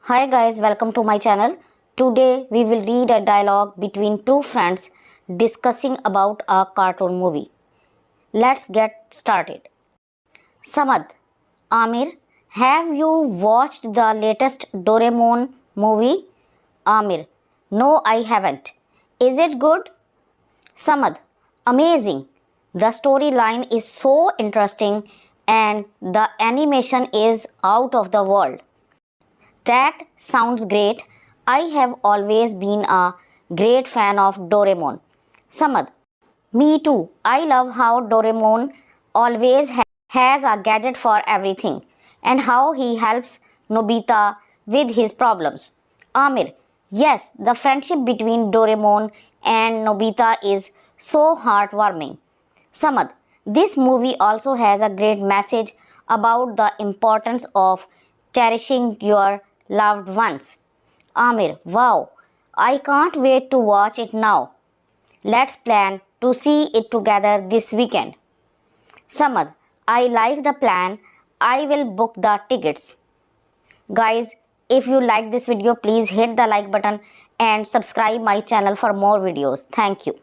Hi guys, welcome to my channel. Today we will read a dialogue between two friends discussing about a cartoon movie. Let's get started. Samad, Amir, have you watched the latest Doraemon movie? Amir, no I haven't. Is it good? Samad, amazing. The storyline is so interesting and the animation is out of the world. That sounds great. I have always been a great fan of Doraemon. Samad, me too. I love how Doraemon always has a gadget for everything and how he helps Nobita with his problems. Amir, yes, the friendship between Doraemon and Nobita is so heartwarming. Samad, this movie also has a great message about the importance of cherishing your loved ones. Amir, wow, I can't wait to watch it now. Let's plan to see it together this weekend. Samad, I like the plan. I will book the tickets. Guys, if you like this video, please hit the like button and subscribe my channel for more videos. Thank you.